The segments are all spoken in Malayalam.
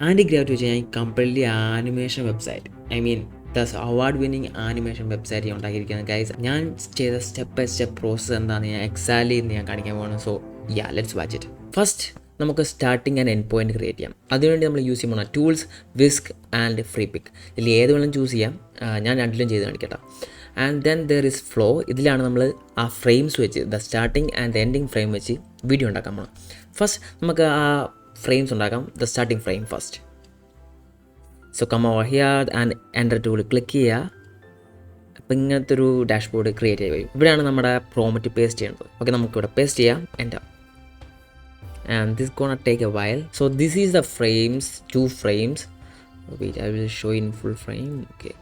ആൻറ്റി ഗ്രാവിറ്റി വെച്ച് കഴിഞ്ഞാൽ completely animation website, I mean this award winning animation website ഞാൻ ഉണ്ടാക്കിയിരിക്കുന്നത് ഗൈസ്. ഞാൻ ചെയ്ത സ്റ്റെപ്പ് ബൈ സ്റ്റെപ്പ് പ്രോസസ്സ് എന്താണെന്ന് ഞാൻ എക്സാക്ട്ലി ഇന്ന് ഞാൻ കാണിക്കാൻ പോകുന്നു. So let's watch it. First നമുക്ക് starting and end point create ചെയ്യാം. അതിനുവേണ്ടി നമ്മൾ യൂസ് ചെയ്യുമ്പോൾ tools, Whisk and Freepik. ഇതിൽ ഏത് വേണം ചൂസ് ചെയ്യാം. ഞാൻ രണ്ടിലും ചെയ്ത് കാണിക്കട്ടെ. And then there is Flow. ഇതിലാണ് നമ്മൾ ആ ഫ്രെയിംസ് വെച്ച് the starting and ending frame വെച്ച് വീഡിയോ ഉണ്ടാക്കാൻ പോകണം. ഫസ്റ്റ് നമുക്ക് ആ ഫ്രെയിംസ് ഉണ്ടാക്കാം. The starting frame first. So come over here and enter tool click ചെയ്യുക. അപ്പോൾ ഇങ്ങനത്തെ ഒരു ഡാഷ്ബോർഡ് ക്രിയേറ്റ് ചെയ്ത് വരും. ഇവിടെയാണ് നമ്മുടെ പ്രോംപ്റ്റ് പേസ്റ്റ് ചെയ്യേണ്ടത്. ഓക്കെ, നമുക്കിവിടെ പേസ്റ്റ് ചെയ്യാം. Enter. And this gonna take a while. So this is the frames, 2 frames. Wait, I will show in full frame. Okay,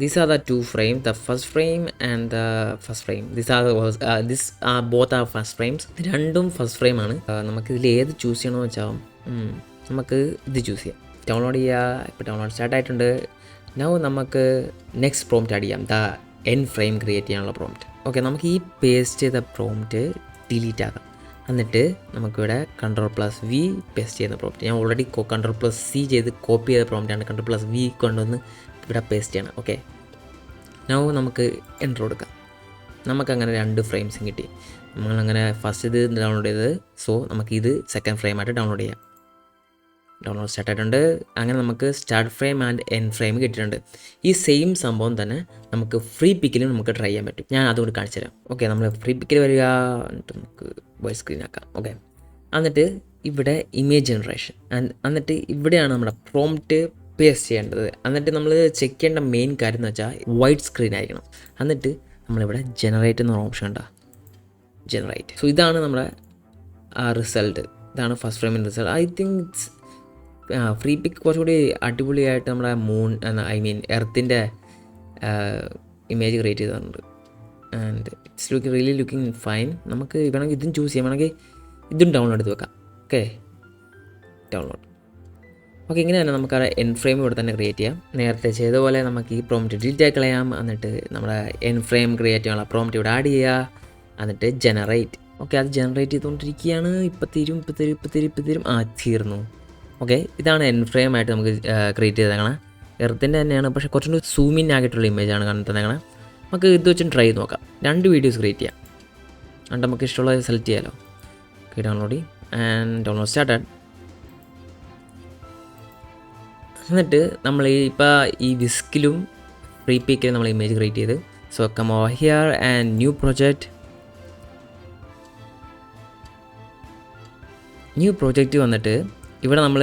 these are the 2 frames, the first frame and the first frame. These are both are first frames. രണ്ടും ഫസ്റ്റ് ഫ്രെയിം ആണ്. നമുക്ക് ഇതിൽ ഏത് ചൂസ് ചെയ്യണമെന്ന് വെച്ചാൽ നമുക്ക് ഇത് ചൂസ് ചെയ്യാം. ഡൗൺലോഡ് ചെയ്യുക. ഇപ്പോൾ ഡൗൺലോഡ് സ്റ്റാർട്ട് ആയിട്ടുണ്ട്. നൗ നമുക്ക് നെക്സ്റ്റ് പ്രോംപ്റ്റ് ആഡ് ചെയ്യാം. ദ എൻഡ് ഫ്രെയിം ക്രിയേറ്റ് ചെയ്യാനുള്ള പ്രോംപ്റ്റ്. ഓക്കെ, നമുക്ക് ഈ പേസ്റ്റ് ചെയ്ത പ്രോംപ്റ്റ് ഡിലീറ്റ് ആക്കാം. എന്നിട്ട് നമുക്കിവിടെ Ctrl+V പേസ്റ്റ് ചെയ്യുന്ന പ്രോംപ്റ്റ്. ഞാൻ ഓൾറെഡി Ctrl+C ചെയ്ത് കോപ്പി ചെയ്ത പ്രോംപ്റ്റാണ്. Ctrl+V കൊണ്ടുവന്ന് ഇവിടെ പേസ്റ്റ് ചെയ്യണം. ഓക്കെ, നൗ നമുക്ക് എൻ്റർ കൊടുക്കാം. നമുക്കങ്ങനെ 2 ഫ്രെയിംസും കിട്ടി. നമ്മളങ്ങനെ ഫസ്റ്റ് ഇത് ഡൗൺലോഡ് ചെയ്തത്. സോ നമുക്കിത് സെക്കൻഡ് ഫ്രെയിമായിട്ട് ഡൗൺലോഡ് ചെയ്യാം. ഡൗൺലോഡ് സ്റ്റാർട്ട് ആയിട്ടുണ്ട്. അങ്ങനെ നമുക്ക് start frame and end frame കിട്ടിയിട്ടുണ്ട്. ഈ സെയിം സംഭവം തന്നെ നമുക്ക് ഫ്രീ പിക്കിലും നമുക്ക് ട്രൈ ചെയ്യാൻ പറ്റും. ഞാൻ അതുകൊണ്ട് കാണിച്ചു തരാം. ഓക്കെ, നമ്മൾ ഫ്രീ പിക്കിൽ വരിക. എന്നിട്ട് നമുക്ക് വൈറ്റ് സ്ക്രീൻ ആക്കാം. ഓക്കെ, എന്നിട്ട് ഇവിടെ ഇമേജ് ജനറേഷൻ എന്നിട്ട് ഇവിടെയാണ് നമ്മുടെ പ്രോംപ്റ്റ് പേസ്റ്റ് ചെയ്യേണ്ടത്. എന്നിട്ട് നമ്മൾ ചെക്ക് ചെയ്യേണ്ട മെയിൻ കാര്യം എന്ന് വെച്ചാൽ വൈറ്റ് സ്ക്രീൻ ആയിരിക്കണം. എന്നിട്ട് നമ്മളിവിടെ ജനറേറ്റ് എന്ന ഓപ്ഷൻ ഉണ്ടോ, ജനറേറ്റ്. സോ ഇതാണ് നമ്മുടെ റിസൾട്ട്. ഇതാണ് ഫസ്റ്റ് ഫ്രെയിമിൻ്റെ result. I think it's Freepik കുറച്ചുകൂടി അടിപൊളിയായിട്ട് നമ്മുടെ മൂൺ ഐ മീൻ എർത്തിൻ്റെ ഇമേജ് ക്രിയേറ്റ് ചെയ്തിട്ടുണ്ട്. And it's really looking fine. നമുക്ക് വേണമെങ്കിൽ ഇതും ചൂസ് ചെയ്യാം, വേണമെങ്കിൽ ഇതും ഡൗൺലോഡ് ചെയ്ത് വെക്കാം. Okay, download. ഓക്കെ, ഇങ്ങനെ തന്നെ നമുക്ക് ആ എൻഡ് ഫ്രെയിം ഇവിടെ തന്നെ ക്രിയേറ്റ് ചെയ്യാം. നേരത്തെ ചെയ്ത പോലെ നമുക്ക് ഈ പ്രോംപ്റ്റ് ഡിലീറ്റ് ആക്കി കളയാം. എന്നിട്ട് നമ്മുടെ എൻഡ് ഫ്രെയിം ക്രിയേറ്റ് ചെയ്യാനുള്ള പ്രോംപ്റ്റ് ഇവിടെ ആഡ് ചെയ്യുക. എന്നിട്ട് ജനറേറ്റ്. ഓക്കെ, അത് ജനറേറ്റ് ചെയ്തുകൊണ്ടിരിക്കുകയാണ്. ഇപ്പം തീരും. തീർന്നു. ഓക്കെ, ഇതാണ് എൻഡ് ഫ്രെയിം ആയിട്ട് നമുക്ക് ക്രിയേറ്റ് ചെയ്തേക്കണം. എർത്തിൻ്റെ തന്നെയാണ്, പക്ഷേ കുറച്ചുകൂടി സൂമിൻ ആയിട്ടുള്ള ഇമേജാണ് കണ്ടിട്ടേക്കണം. നമുക്ക് ഇത് വെച്ചും ട്രൈ ചെയ്ത് നോക്കാം. 2 വീഡിയോസ് ക്രിയേറ്റ് ചെയ്യാം. എന്നിട്ട് നമുക്ക് ഇഷ്ടമുള്ളത് സെലക്ട് ചെയ്യാമല്ലോ. ഓക്കെ, ഡൗൺലോഡ് ചെയ്യും. And download started. എന്നിട്ട് നമ്മൾ ഇപ്പോൾ ഈ വിസ്കിലും ഫ്രീ പിക്കിലും നമ്മൾ ഇമേജ് ക്രിയേറ്റ് ചെയ്ത്. So come over here and new project വന്നിട്ട് ഇവിടെ നമ്മൾ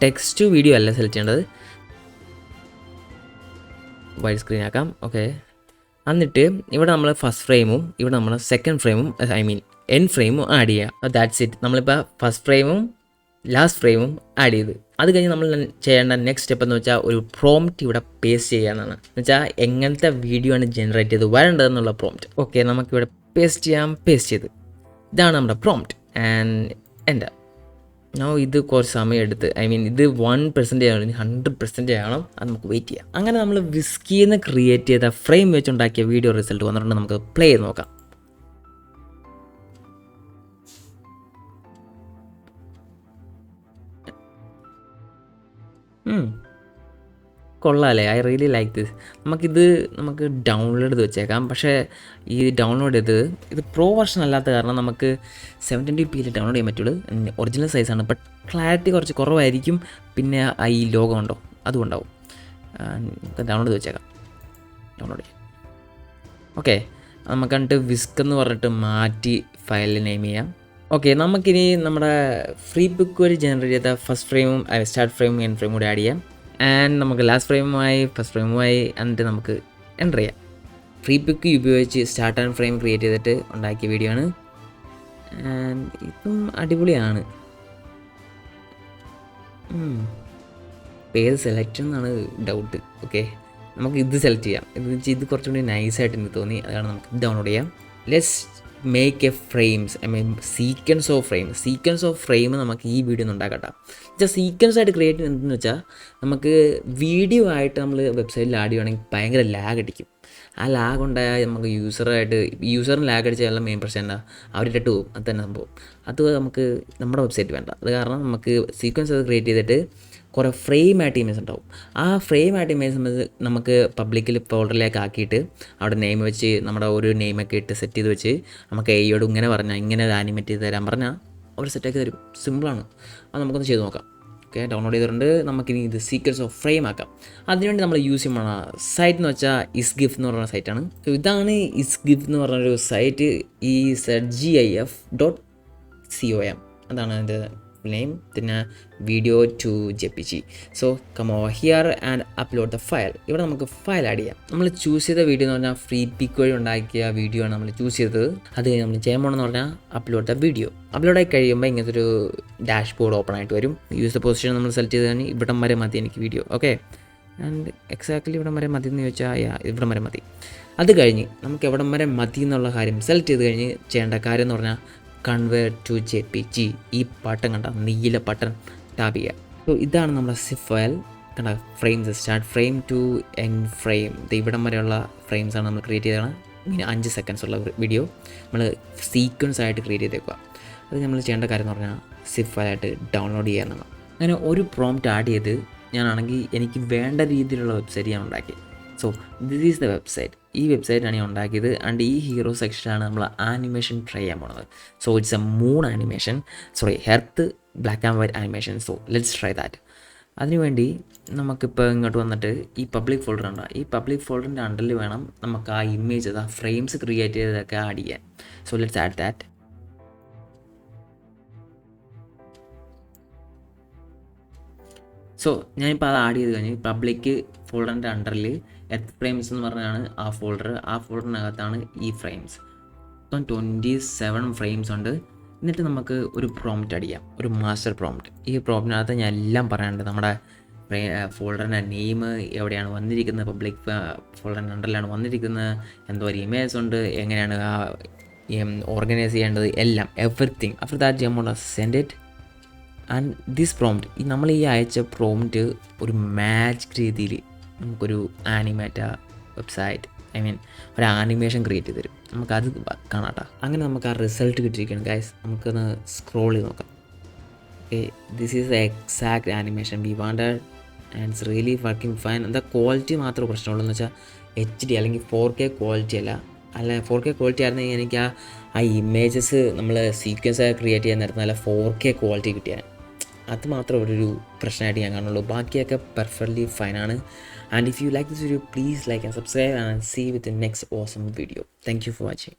ടെക്സ്റ്റ് വീഡിയോ അല്ല സെലക്ട് ചെയ്യേണ്ടത്, വൈറ്റ് സ്ക്രീൻ ആക്കാം. ഓക്കെ, എന്നിട്ട് ഇവിടെ നമ്മൾ ഫസ്റ്റ് ഫ്രെയിമും ഇവിടെ നമ്മൾ സെക്കൻഡ് ഫ്രെയിമും ഐ മീൻ എൻഡ് ഫ്രെയിമും ആഡ് ചെയ്യുക. That's it. നമ്മളിപ്പോൾ ഫസ്റ്റ് ഫ്രെയിമും ലാസ്റ്റ് ഫ്രെയിമും ആഡ് ചെയ്ത് അത് കഴിഞ്ഞ് നമ്മൾ ചെയ്യേണ്ട നെക്സ്റ്റ് സ്റ്റെപ്പ് എന്ന് വെച്ചാൽ ഒരു പ്രോംപ്റ്റ് ഇവിടെ പേസ്റ്റ് ചെയ്യാനാണ്. എന്ന് വെച്ചാൽ എങ്ങനത്തെ വീഡിയോ ആണ് ജനറേറ്റ് ചെയ്ത് വരേണ്ടതെന്നുള്ള പ്രോംപ്റ്റ്. ഓക്കെ, നമുക്കിവിടെ പേസ്റ്റ് ചെയ്യാം. പേസ്റ്റ് ചെയ്ത് ഇതാണ് നമ്മുടെ പ്രോംപ്റ്റ്. ആൻഡ് എൻ്റെ ഇത് കുറച്ച് സമയം എടുത്ത് ഐ മീൻ ഇത് 1% ആണ്, 100% ആകണം. അത് നമുക്ക് വെയിറ്റ് ചെയ്യാം. അങ്ങനെ നമ്മൾ വിസ്കിയിൽ നിന്ന് ക്രിയേറ്റ് ചെയ്ത ഫ്രെയിം വെച്ചുണ്ടാക്കിയ വീഡിയോ റിസൾട്ട് വന്നിട്ടുണ്ട്. നമുക്ക് പ്ലേ ചെയ്ത് നോക്കാം. കൊള്ളാമല്ലേ? I really like this. നമുക്ക് ഡൗൺലോഡ് ചെയ്ത് വെച്ചേക്കാം. പക്ഷേ ഈ ഡൗൺലോഡ് ചെയ്ത് ഇത് പ്രോ വെർഷൻ അല്ലാത്ത കാരണം നമുക്ക് 720p ഡൗൺലോഡ് ചെയ്യാൻ പറ്റുള്ളൂ. ഒറിജിനൽ സൈസാണ്, ബട്ട് ക്ലാരിറ്റി കുറച്ച് കുറവായിരിക്കും. പിന്നെ ഈ ലോഗോ ഉണ്ടോ അതുകൊണ്ടാവും. നമുക്ക് ഡൗൺലോഡ് ചെയ്ത് വെച്ചേക്കാം. ഡൗൺലോഡ് ചെയ്യാം. ഓക്കെ, നമുക്ക് കണ്ടിട്ട് വിസ്ക് എന്ന് പറഞ്ഞിട്ട് മാറ്റി ഫയൽ നെയിം ചെയ്യാം. ഓക്കെ, നമുക്കിനി നമ്മുടെ ഫ്രീ ബുക്ക് വഴി ജനറേറ്റ് ചെയ്ത ഫസ്റ്റ് ഫ്രെയിമും സ്റ്റാർട്ട് ഫ്രെയിമും എൻഡ് ഫ്രെയിമും കൂടി ആഡ് ചെയ്യാം. ആൻഡ് നമുക്ക് ലാസ്റ്റ് ഫ്രെയിമുമായി ഫസ്റ്റ് ഫ്രെയിമുമായി എന്നിട്ട് നമുക്ക് എൻ്റർ ചെയ്യാം. ഫ്രീ പിക്ക് ഉപയോഗിച്ച് സ്റ്റാർട്ട് ആൻഡ് ഫ്രെയിം ക്രിയേറ്റ് ചെയ്തിട്ട് ഉണ്ടാക്കിയ വീഡിയോ ആണ്. ആൻഡ് ഇതും അടിപൊളിയാണ്. പേര് സെലക്ട് എന്നാണ് ഡൗട്ട്. ഓക്കെ, നമുക്ക് ഇത് സെലക്ട് ചെയ്യാം. ഇത് കുറച്ചും കൂടി നൈസായിട്ട് എനിക്ക് തോന്നി. അതാണ് നമുക്ക് ഡൗൺലോഡ് ചെയ്യാം. Let's make A frames I mean sequence of frame നമുക്ക് ഈ വീഡിയോ ഒന്ന് ഉണ്ടാക്കട്ടെ. സീക്വൻസ് ആയിട്ട് ക്രിയേറ്റ് ചെയ്യുന്നതെന്ന് വെച്ചാൽ നമുക്ക് വീഡിയോ ആയിട്ട് നമ്മൾ വെബ്സൈറ്റിൽ ആഡ് ചെയ്യുകയാണെങ്കിൽ ഭയങ്കര ലാഗ് അടിക്കും. ആ ലാഗ് ഉണ്ടായാൽ നമുക്ക് യൂസറിന് ലാഗ് അടിച്ചാൽ മെയിൻ പ്രശ്നം എന്താ, അവരിട്ട് പോകും. അത് തന്നെ സംഭവം. അത് നമുക്ക് നമ്മുടെ വെബ്സൈറ്റ് വേണ്ട. അത് കാരണം നമുക്ക് സീക്വൻസ് അത് ക്രിയേറ്റ് ചെയ്തിട്ട് കുറേ ഫ്രെയിം ആയിട്ട് ഇമേജ് ഉണ്ടാവും. ആ ഫ്രെയിം ആയിട്ട് ഇമേജ് നമുക്ക് പബ്ലിക്കിൽ ഫോൾഡറിലേക്ക് ആക്കിയിട്ട് അവിടെ നെയിം വെച്ച് നമ്മുടെ ഒരു നെയിമൊക്കെ ഇട്ട് സെറ്റ് ചെയ്ത് വെച്ച് നമുക്ക് എയോട് ഇങ്ങനെ പറഞ്ഞാൽ ഇങ്ങനെ ആനിമേറ്റ് ചെയ്ത് തരാൻ പറഞ്ഞാൽ അവർ സെറ്റാക്കി തരും. സിമ്പിളാണ്. അത് നമുക്കൊന്ന് ചെയ്ത് നോക്കാം. ഓക്കെ, ഡൗൺലോഡ് ചെയ്തിട്ടുണ്ട്. നമുക്കിനി ഇത് സീക്രറ്റ്സ് ഓഫ് ഫ്രെയിം ആക്കാം. അതിനുവേണ്ടി നമ്മൾ യൂസ് ചെയ്യുന്ന സൈറ്റ് എന്ന് വെച്ചാൽ ഇസ്ഗിഫ് എന്ന് പറയുന്ന സൈറ്റാണ്. സോ ഇതാണ് ഇസ്ഗിഫ് എന്ന് പറഞ്ഞൊരു സൈറ്റ്. EZGIF.com അതാണ് അതിൻ്റെ നെയിം. പിന്നെ video to JPG. So come over here and upload the file. ഇവിടെ നമുക്ക് ഫയൽ ആഡ് ചെയ്യാം. നമ്മൾ ചൂസ് ചെയ്ത വീഡിയോ എന്ന് പറഞ്ഞാൽ ഫ്രീ പിക്ക് വഴി ഉണ്ടാക്കിയ വീഡിയോ ആണ് നമ്മൾ ചൂസ് ചെയ്തത്. അത് കഴിഞ്ഞ് നമ്മൾ ചെയ്യാൻ പോകണമെന്ന് പറഞ്ഞാൽ അപ്ലോഡ് ദ വീഡിയോ. അപ്ലോഡ് ആയി കഴിയുമ്പോൾ ഇങ്ങനത്തെ ഒരു ഡാഷ് ബോർഡ് ഓപ്പൺ ആയിട്ട് വരും. യൂസ് ദ പൊസിഷൻ നമ്മൾ സെലക്ട് ചെയ്ത് കഴിഞ്ഞാൽ ഇവിടം വരെ മതി എനിക്ക് വീഡിയോ. ഓക്കെ, ആൻഡ് എക്സാക്ട്ലി ഇവിടം വരെ മതി എന്ന് ചോദിച്ചാൽ ഇവിടം വരെ മതി. അത് കഴിഞ്ഞ് നമുക്ക് എവിടം വരെ മതി എന്നുള്ള കാര്യം സെലക്ട് ചെയ്ത് കഴിഞ്ഞ് ചെയ്യേണ്ട കാര്യം എന്ന് പറഞ്ഞാൽ കൺവേർട്ട് ടു JPG. ഈ ബട്ടൺ കണ്ട നീല ബട്ടൺ ടാപ്പ് ചെയ്യുക. സോ ഇതാണ് നമ്മുടെ സിഫ് ഫയൽ. കണ്ട frames start frame to end frame. ഇവിടം വരെയുള്ള ഫ്രെയിംസാണ് നമ്മൾ ക്രിയേറ്റ് ചെയ്തതാണ്. ഇങ്ങനെ 5 സെക്കൻഡ്സ് ഉള്ള വീഡിയോ നമ്മൾ സീക്വൻസ് ആയിട്ട് ക്രിയേറ്റ് ചെയ്തേക്കുക. അത് നമ്മൾ ചെയ്യേണ്ട കാര്യം എന്ന് പറഞ്ഞാൽ സിഫ് ഫയലായിട്ട് ഡൗൺലോഡ് ചെയ്യാനാണ്. അങ്ങനെ ഒരു പ്രോംപ്റ്റ് ആഡ് ചെയ്ത് ഞാനാണെങ്കിൽ എനിക്ക് വേണ്ട രീതിയിലുള്ള വെബ്സൈറ്റ് ഞാൻ ഉണ്ടാക്കി. So this is the website. ഈ വെബ്സൈറ്റാണ് ഞാൻ ഉണ്ടാക്കിയത്. ആൻഡ് ഈ ഹീറോ സെക്ഷനാണ് നമ്മൾ ആനിമേഷൻ ട്രൈ ചെയ്യാൻ പോണത്. So it's A moon animation, earth black and white animation. So let's try that. അതിനുവേണ്ടി നമുക്കിപ്പോൾ ഇങ്ങോട്ട് വന്നിട്ട് ഈ പബ്ലിക് ഫോൾഡർ ഉണ്ട്. ഈ പബ്ലിക് ഫോൾഡറിൻ്റെ അണ്ടറിൽ വേണം നമുക്ക് ആ ഇമേജ് ആ ഫ്രെയിംസ് ക്രിയേറ്റ് ചെയ്തതൊക്കെ ആഡ് ചെയ്യാൻ. So let's add that. So ഞാനിപ്പോൾ അത് ആഡ് ചെയ്ത് കഴിഞ്ഞ് പബ്ലിക് ഫോൾഡറിൻ്റെ അണ്ടറിൽ എർത്ത് ഫ്രെയിംസ് എന്ന് പറഞ്ഞാണ് ആ ഫോൾഡർ. ആ ഫോൾഡറിനകത്താണ് ഈ ഫ്രെയിംസ്. മൊത്തം 27 ഫ്രെയിംസ് ഉണ്ട്. എന്നിട്ട് നമുക്ക് ഒരു പ്രോംപ്റ്റ് അടിക്കാം, ഒരു മാസ്റ്റർ പ്രോംപ്റ്റ്. ഈ പ്രോംപ്റ്റിനകത്ത് ഞാൻ എല്ലാം പറയാനുണ്ട്. നമ്മുടെ ഫോൾഡറിൻ്റെ നെയിം, എവിടെയാണ് വന്നിരിക്കുന്നത്, പബ്ലിക് ഫോൾഡറിൻ്റെ അണ്ടറിലാണ് വന്നിരിക്കുന്നത്, എന്തോ ഒരു ഇമേജ് ഉണ്ട്, എങ്ങനെയാണ് ഓർഗനൈസ് ചെയ്യേണ്ടത്, എല്ലാം എവറിത്തിങ്. ആഫ്റ്റർ ദാറ്റ് നമ്മൾ send it. And this prompt, നമ്മൾ ഈ അയച്ച പ്രോംപ്റ്റ് ഒരു മാജിക് രീതിയിൽ നമുക്കൊരു ആനിമേറ്റ വെബ്സൈറ്റ്, ഒരു ആനിമേഷൻ ക്രിയേറ്റ് ചെയ്ത് തരും. നമുക്കത് കാണാട്ടോ. അങ്ങനെ നമുക്ക് ആ റിസൾട്ട് കിട്ടിയിരിക്കണം ഗൈസ്. നമുക്കൊന്ന് സ്ക്രോൾ ചെയ്ത് നോക്കാം. Okay, this is the exact animation V wanted and it's really working fine. എന്താ ക്വാളിറ്റി മാത്രമേ പ്രശ്നമുള്ളൂ എന്ന് വെച്ചാൽ HD അല്ലെങ്കിൽ 4K ക്വാളിറ്റി അല്ല. 4K ക്വാളിറ്റി ആയിരുന്നെങ്കിൽ എനിക്ക് ആ ഇമേജസ് നമ്മൾ സീക്വൻസ് ക്രിയേറ്റ് ചെയ്യാൻ നേരത്തെ നല്ല 4K ക്വാളിറ്റി കിട്ടിയാൽ അത് മാത്രം ഒരു പ്രശ്നമായിട്ട് ഞാൻ കാണുള്ളൂ. ബാക്കിയൊക്കെ പെർഫെക്റ്റ്ലി ഫൈനാണ്. And if you like this video, please like and subscribe and see with the next awesome video. Thank you for watching.